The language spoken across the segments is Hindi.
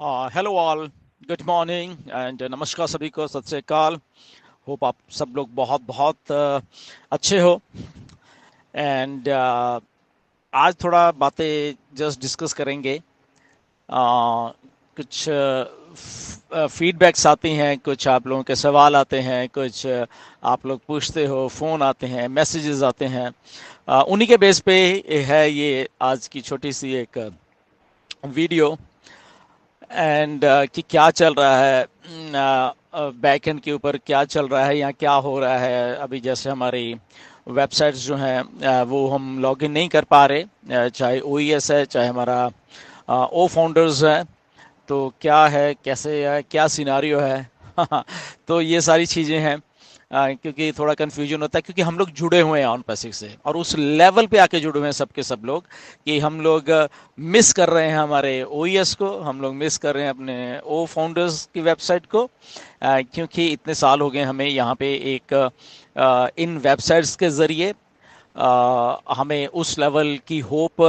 Hello all, good morning and नमस्कार सभी को, सत श्री अकाल। होप आप सब लोग बहुत बहुत अच्छे हो। एंड आज थोड़ा बातें जस्ट डिस्कस करेंगे। कुछ फीडबैक्स आती हैं, कुछ आप लोगों के सवाल आते हैं, कुछ आप लोग पूछते हो, फ़ोन आते हैं, मैसेजेस आते हैं। उन्हीं के बेस पे है ये आज की छोटी सी एक वीडियो। एंड कि क्या चल रहा है बैक एंड के ऊपर, क्या चल रहा है, यहाँ क्या हो रहा है। अभी जैसे हमारी वेबसाइट्स जो हैं वो हम लॉगिन नहीं कर पा रहे, चाहे ओईएस है, चाहे हमारा ओ फाउंडर्स है। तो क्या है, कैसे है, क्या सिनारियो है। तो ये सारी चीज़ें हैं। क्योंकि थोड़ा कन्फ्यूजन होता है, क्योंकि हम लोग जुड़े हुए हैं ऑन पैसिव से, और उस लेवल पे आके जुड़े हुए हैं सबके सब लोग, कि हम लोग मिस कर रहे हैं हमारे ओईएस को, हम लोग मिस कर रहे हैं अपने ओ फाउंडर्स की वेबसाइट को। क्योंकि इतने साल हो गए हमें यहाँ पे एक इन वेबसाइट्स के ज़रिए हमें उस लेवल की होप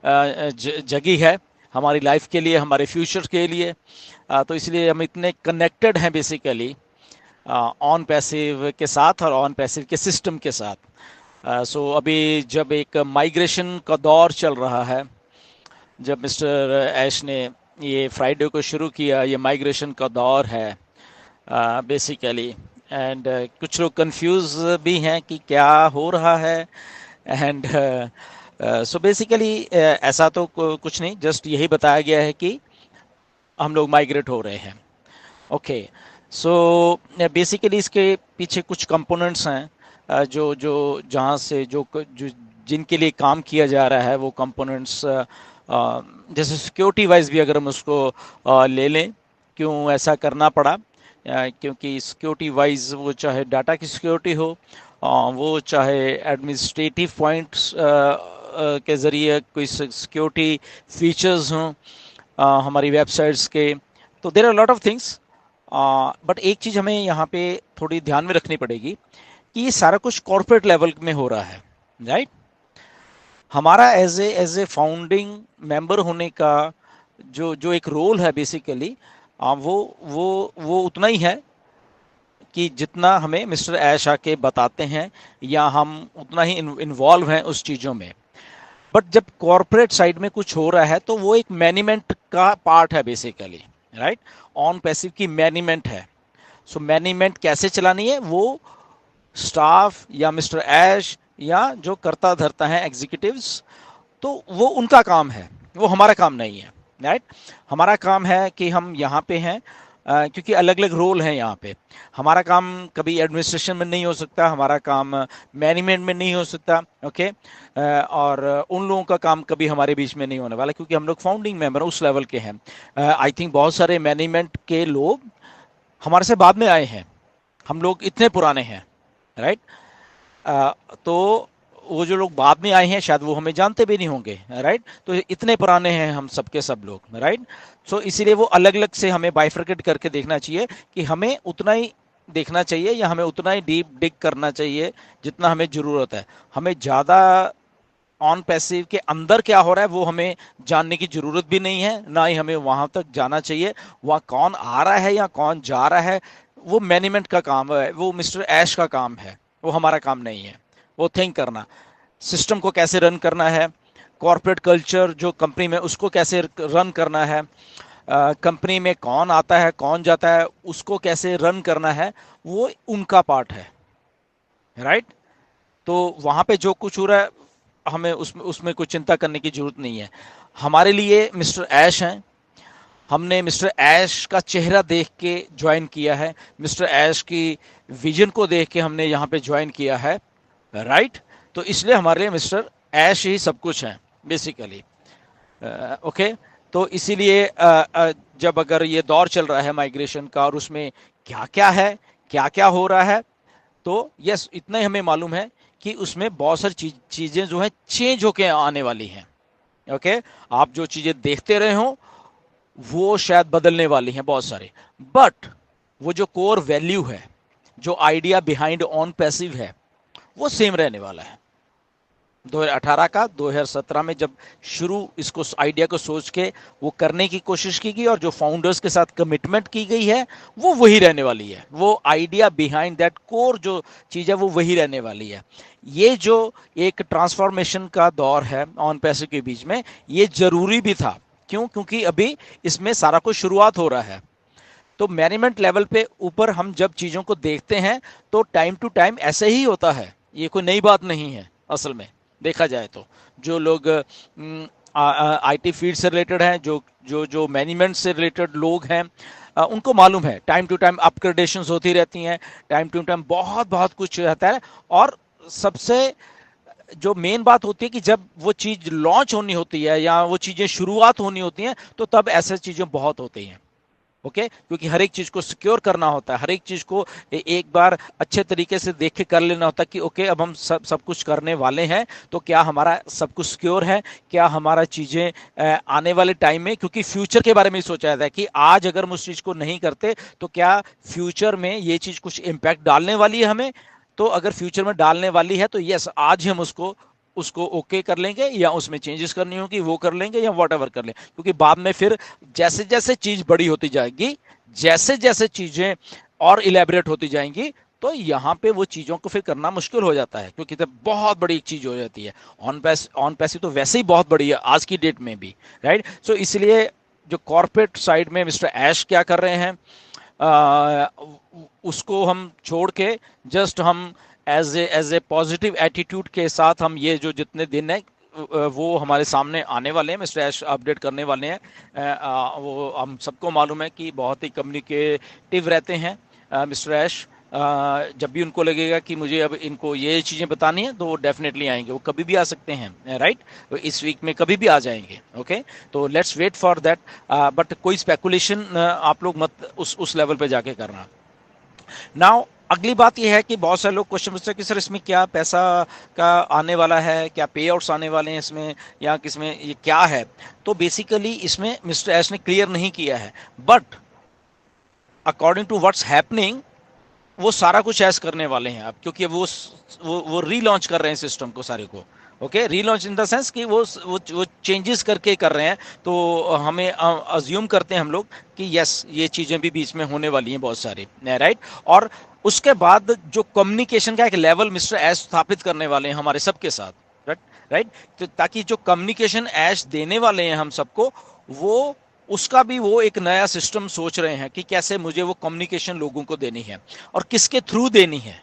जगी है हमारी लाइफ के लिए, हमारे फ्यूचर के लिए। तो इसलिए हम इतने कनेक्टेड हैं बेसिकली ऑन पैसिव के साथ और ऑन पैसिव के सिस्टम के साथ। सो अभी जब एक माइग्रेशन का दौर चल रहा है, जब मिस्टर ऐश ने ये फ्राइडे को शुरू किया, ये माइग्रेशन का दौर है बेसिकली। एंड कुछ लोग कंफ्यूज भी हैं कि क्या हो रहा है। एंड सो बेसिकली ऐसा तो कुछ नहीं, जस्ट यही बताया गया है कि हम लोग माइग्रेट हो रहे हैं। ओके। सो बेसिकली इसके पीछे कुछ कंपोनेंट्स हैं, जो जो जहाँ से जो जिनके लिए काम किया जा रहा है, वो कंपोनेंट्स जैसे सिक्योरिटी वाइज भी अगर हम उसको ले लें, क्यों ऐसा करना पड़ा। क्योंकि सिक्योरिटी वाइज वो चाहे डाटा की सिक्योरिटी हो, वो चाहे एडमिनिस्ट्रेटिव पॉइंट्स के ज़रिए कोई सिक्योरिटी फीचर्स हों हमारी वेबसाइट्स के। तो there are lot of things. But एक चीज़ हमें यहाँ पे थोड़ी ध्यान में रखनी पड़ेगी, कि ये सारा कुछ कॉर्पोरेट लेवल में हो रहा है, राइट। हमारा एज ए फाउंडिंग मेंबर होने का जो जो एक रोल है बेसिकली, वो उतना ही है कि जितना हमें मिस्टर ऐश आके बताते हैं, या हम उतना ही इन्वॉल्व हैं उस चीज़ों में। बट जब कॉर्पोरेट साइड में कुछ हो रहा है, तो वो एक मैनेजमेंट का पार्ट है बेसिकली, राइट। ऑन पैसिव की मैनेजमेंट है। सो मैनेजमेंट कैसे चलानी है, वो स्टाफ या मिस्टर ऐश या जो करता धरता है एग्जीक्यूटिव्स, तो वो उनका काम है, वो हमारा काम नहीं है, राइट। हमारा काम है कि हम यहाँ पे हैं, क्योंकि अलग अलग रोल हैं यहाँ पे। हमारा काम कभी एडमिनिस्ट्रेशन में नहीं हो सकता, हमारा काम मैनेजमेंट में नहीं हो सकता, ओके। और उन लोगों का काम कभी हमारे बीच में नहीं होने वाला, क्योंकि हम लोग फाउंडिंग मेंबर उस लेवल के हैं। आई थिंक बहुत सारे मैनेजमेंट के लोग हमारे से बाद में आए हैं, हम लोग इतने पुराने हैं, राइट। तो वो जो लोग बाद में आए हैं, शायद वो हमें जानते भी नहीं होंगे, राइट। तो इतने पुराने हैं हम सबके सब लोग, राइट। सो इसीलिए वो अलग अलग से हमें बाइफरकेट करके देखना चाहिए, कि हमें उतना ही देखना चाहिए, या हमें उतना ही डीप डिग करना चाहिए जितना हमें ज़रूरत है। हमें ज़्यादा ऑन पैसिव के अंदर क्या हो रहा है वो हमें जानने की ज़रूरत भी नहीं है, ना ही हमें वहाँ तक जाना चाहिए। वहाँ कौन आ रहा है या कौन जा रहा है, वो मैनेजमेंट का काम है, वो मिस्टर ऐश का काम है, वो हमारा काम नहीं है। वो थिंक करना, सिस्टम को कैसे रन करना है, कॉर्पोरेट कल्चर जो कंपनी में, उसको कैसे रन करना है, कंपनी में कौन आता है कौन जाता है, उसको कैसे रन करना है, वो उनका पार्ट है, राइट। तो वहाँ पे जो कुछ हो रहा है, हमें उसमें उसमें कोई चिंता करने की जरूरत नहीं है। हमारे लिए मिस्टर ऐश हैं, हमने मिस्टर ऐश का चेहरा देख के ज्वाइन किया है, मिस्टर ऐश की विजन को देख के हमने यहाँ पे ज्वाइन किया है, राइट। तो इसलिए हमारे लिए मिस्टर ऐश ही सब कुछ है बेसिकली, ओके। तो इसीलिए जब अगर ये दौर चल रहा है माइग्रेशन का, और उसमें क्या क्या है, क्या क्या हो रहा है, तो यस इतना ही हमें मालूम है कि उसमें बहुत सारी चीज़ें जो हैं चेंज होके आने वाली हैं, ओके। आप जो चीज़ें देखते रहे हो वो शायद बदलने वाली हैं बहुत सारे, बट वो जो कोर वैल्यू है, जो आइडिया बिहाइंड ऑन पैसिव है, वो सेम रहने वाला है, 2018 का 2017 में जब शुरू इसको आइडिया को सोच के वो करने की कोशिश की गई और जो फाउंडर्स के साथ कमिटमेंट की गई है वो वही रहने वाली है। वो आइडिया बिहाइंड दैट कोर जो चीज़ है वो वही रहने वाली है। ये जो एक ट्रांसफॉर्मेशन का दौर है ऑन पैसे के बीच में, ये जरूरी भी था। क्यों? क्योंकि अभी इसमें सारा कुछ शुरुआत हो रहा है। तो मैनेजमेंट लेवल पे ऊपर हम जब चीज़ों को देखते हैं तो टाइम टू टाइम ऐसे ही होता है, ये कोई नई बात नहीं है। असल में देखा जाए तो जो लोग आईटी फील्ड से रिलेटेड हैं, जो जो जो मैनेजमेंट से रिलेटेड लोग हैं, उनको मालूम है टाइम टू टाइम अपग्रेडेशंस होती रहती हैं, टाइम टू टाइम बहुत बहुत कुछ रहता है। और सबसे जो मेन बात होती है कि जब वो चीज़ लॉन्च होनी होती है या वो चीज़ें शुरुआत होनी होती हैं तो तब ऐसे चीज़ें बहुत होती हैं। ओके, क्योंकि हर एक चीज को सिक्योर करना होता है, हर एक चीज को एक बार अच्छे तरीके से देख के कर लेना होता है कि ओके अब हम सब कुछ करने वाले हैं तो क्या हमारा सब कुछ सिक्योर है, क्या हमारा चीजें आने वाले टाइम में, क्योंकि फ्यूचर के बारे में सोचा जाता है कि आज अगर हम उस चीज को नहीं करते तो क्या फ्यूचर में ये चीज कुछ इम्पैक्ट डालने वाली है हमें। तो अगर फ्यूचर में डालने वाली है तो यस, आज ही हम उसको उसको ओके कर लेंगे या उसमें चेंजेस करनी होगी वो कर लेंगे या वॉट एवर कर लेंगे, क्योंकि बाद में फिर जैसे जैसे चीज बड़ी होती जाएगी, जैसे जैसे चीजें और इलेबरेट होती जाएंगी, तो यहाँ पे वो चीजों को फिर करना मुश्किल हो जाता है, क्योंकि तब बहुत बड़ी एक चीज हो जाती है। ऑन पैसिव तो वैसे ही बहुत बड़ी है आज की डेट में भी, राइट। सो इसलिए जो कॉर्पोरेट साइड में मिस्टर ऐश क्या कर रहे हैं, आ, उसको हम छोड़ के जस्ट हम एज ए पॉजिटिव एटीट्यूड के साथ हम ये जो जितने दिन है वो हमारे सामने आने वाले हैं, मिस्टर ऐश अपडेट करने वाले हैं। वो हम सबको मालूम है कि बहुत ही कम्युनिकेटिव रहते हैं मिस्टर ऐश। जब भी उनको लगेगा कि मुझे अब इनको ये चीज़ें बतानी है तो वो डेफिनेटली आएंगे, वो कभी भी आ सकते हैं, राइट। इस वीक में कभी भी आ जाएंगे। ओके, तो let's wait for that. But कोई स्पेकुलेशन आप लोग मत उस लेवल पे जाके करना। नाउ अगली बात यह है कि बहुत सारे लोग क्वेश्चन पूछते हैं कि सर इसमें क्या पैसा का आने वाला है, क्या पे आउट्स आने वाले हैं इसमें, या किसमें ये क्या है। तो बेसिकली इसमें मिस्टर एस ने क्लियर नहीं किया है, but according to what's happening वो सारा कुछ ऐस करने वाले हैं अब, क्योंकि वो रीलॉन्च कर रहे हैं सिस्टम को सारे को। Okay, relaunch in the sense कि वो चेंजेस करके कर रहे हैं। तो हमें अज्यूम करते हैं हम लोग कि यस ये चीज़ें भी बीच में होने वाली हैं बहुत सारी, राइट। और उसके बाद जो कम्युनिकेशन का एक लेवल मिस्टर एस स्थापित करने वाले हैं हमारे सबके साथ, राइट राइट। तो ताकि जो कम्युनिकेशन एस देने वाले हैं हम सबको, वो उसका भी वो एक नया सिस्टम सोच रहे हैं कि कैसे मुझे वो कम्युनिकेशन लोगों को देनी है और किसके थ्रू देनी है।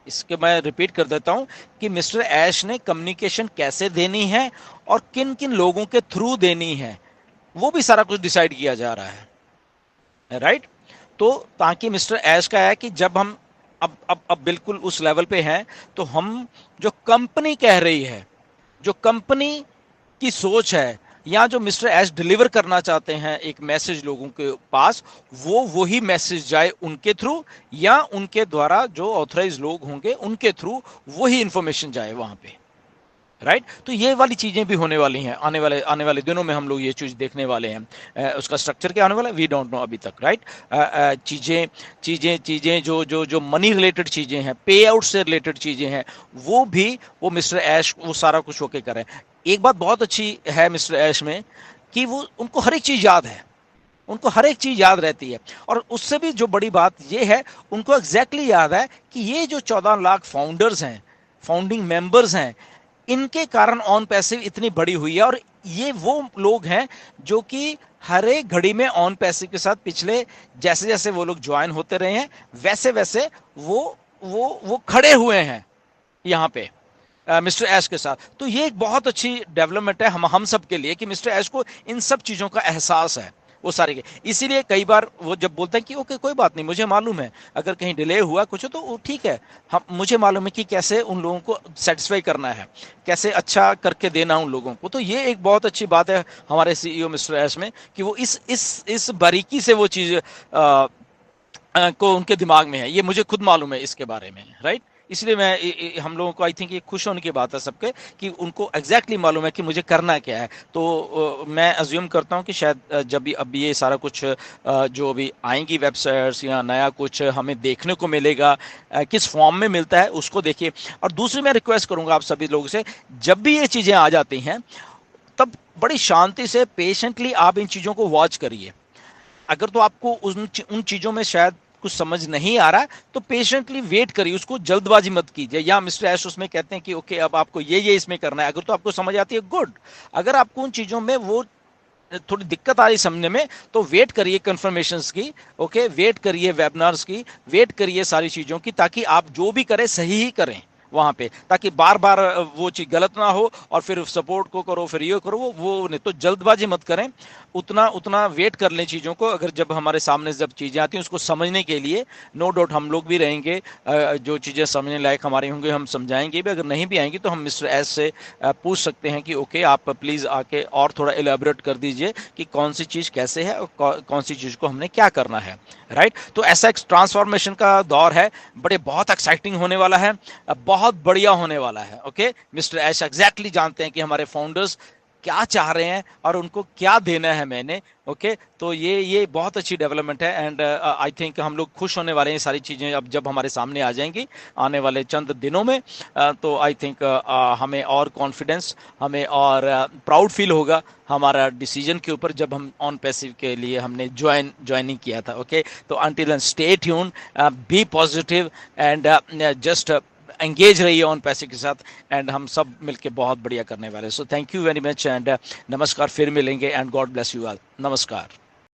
इसके मैं रिपीट कर देता हूं कि मिस्टर ऐश ने कम्युनिकेशन कैसे देनी है और किन किन लोगों के थ्रू देनी है, वो भी सारा कुछ डिसाइड किया जा रहा है, राइट। तो ताकि मिस्टर ऐश का है कि जब हम अब बिल्कुल उस लेवल पे हैं तो हम जो कंपनी कह रही है, जो कंपनी की सोच है, या जो मिस्टर एस डिलीवर करना चाहते हैं एक मैसेज लोगों के पास, वो वही मैसेज जाए उनके थ्रू या उनके द्वारा जो ऑथराइज लोग होंगे उनके थ्रू वही इंफॉर्मेशन जाए वहां पे, राइट। तो ये वाली चीजें भी होने वाली हैं आने वाले दिनों में, हम लोग ये चीज देखने वाले हैं। उसका स्ट्रक्चर क्या होने वाला है वी डोंट नो अभी तक, राइट। चीजें चीजें चीजें जो जो जो मनी रिलेटेड चीजें हैं, पे आउट से रिलेटेड चीजें हैं, वो भी वो मिस्टर ऐश वो सारा कुछ होके कर रहे हैं। एक बात बहुत अच्छी है मिस्टर ऐश में कि वो उनको हर एक चीज याद है, उनको हर एक चीज याद रहती है। और उससे भी जो बड़ी बात ये है, उनको एग्जैक्टली याद है कि ये जो 14 लाख फाउंडर्स हैं, फाउंडिंग मेंबर्स हैं, इनके कारण ऑन पैसिव इतनी बड़ी हुई है। और ये वो लोग हैं जो कि हर एक घड़ी में ऑन पैसिव के साथ पिछले जैसे जैसे वो लोग ज्वाइन होते रहे हैं वैसे वैसे वो खड़े हुए हैं यहाँ पे मिस्टर ऐश के साथ। तो ये एक बहुत अच्छी डेवलपमेंट है हम सब के लिए कि मिस्टर ऐश को इन सब चीजों का एहसास है वो सारे के। इसीलिए कई बार वो जब बोलते हैं कि ओके कोई बात नहीं, मुझे मालूम है अगर कहीं डिले हुआ कुछ तो वो ठीक है, हम मुझे मालूम है कि कैसे उन लोगों को सेटिस्फाई करना है, कैसे अच्छा करके देना उन लोगों को। तो ये एक बहुत अच्छी बात है हमारे सीईओ मिस्टर ऐश में कि वो इस बारीकी से वो चीज को उनके दिमाग में है। ये मुझे खुद मालूम है इसके बारे में, राइट। इसलिए हम लोगों को आई थिंक ये खुश होने की बात है सबके कि उनको एग्जैक्टली मालूम है कि मुझे करना क्या है। तो मैं अज्यूम करता हूँ कि शायद जब भी अब ये सारा कुछ जो अभी आएंगी वेबसाइट्स या नया कुछ हमें देखने को मिलेगा, किस फॉर्म में मिलता है उसको देखिए। और दूसरी मैं रिक्वेस्ट करूंगा आप सभी लोगों से, जब भी ये चीज़ें आ जाती हैं तब बड़ी शांति से पेशेंटली आप इन चीज़ों को वॉच करिए। अगर तो आपको उन चीज़ों में शायद कुछ समझ नहीं आ रहा है तो पेशेंटली वेट करिए, उसको जल्दबाजी मत कीजिए। या मिस्टर एश उसमें कहते हैं कि ओके अब आपको ये इसमें करना है, अगर तो आपको समझ आती है गुड। अगर आपको उन चीज़ों में वो थोड़ी दिक्कत आ रही समझने में तो वेट करिए कंफर्मेशंस की, ओके, वेट करिए वेबिनार्स की, वेट करिए सारी चीज़ों की, ताकि आप जो भी करें सही ही करें वहां पे, ताकि बार बार वो चीज गलत ना हो और फिर सपोर्ट को करो फिर ये करो, वो नहीं। तो जल्दबाजी मत करें, उतना उतना वेट कर लें चीज़ों को। अगर जब हमारे सामने जब चीज़ें आती हैं उसको समझने के लिए नो डाउट हम लोग भी रहेंगे, जो चीज़ें समझने लायक हमारी होंगी हम समझाएंगे भी। अगर नहीं भी आएंगी तो हम मिस्टर एस से पूछ सकते हैं कि ओके आप प्लीज़ आके और थोड़ा एलेबोरेट कर दीजिए कि कौन सी चीज़ कैसे है और कौन सी चीज़ को हमने क्या करना है, राइट। तो ऐसा एक ट्रांसफॉर्मेशन का दौर है, बड़े बहुत एक्साइटिंग होने वाला है, बहुत बढ़िया होने वाला है। ओके, मिस्टर एश एग्जैक्टली जानते हैं कि हमारे फाउंडर्स क्या चाह रहे हैं और उनको क्या देना है मैंने। ओके, तो ये बहुत अच्छी डेवलपमेंट है एंड आई थिंक हम लोग खुश होने वाले हैं सारी चीज़ें अब जब हमारे सामने आ जाएंगी आने वाले चंद दिनों में। तो आई थिंक हमें और कॉन्फिडेंस, हमें और प्राउड फील होगा हमारा डिसीजन के ऊपर जब हम ऑन पैसिव के लिए हमने ज्वाइनिंग किया था। ओके, तो until and stay tuned, be positive and just engage रहिए ऑन पैसे के साथ एंड हम सब मिलके बहुत बढ़िया करने वाले। So thank you very much and नमस्कार, फिर मिलेंगे and God bless you all. नमस्कार।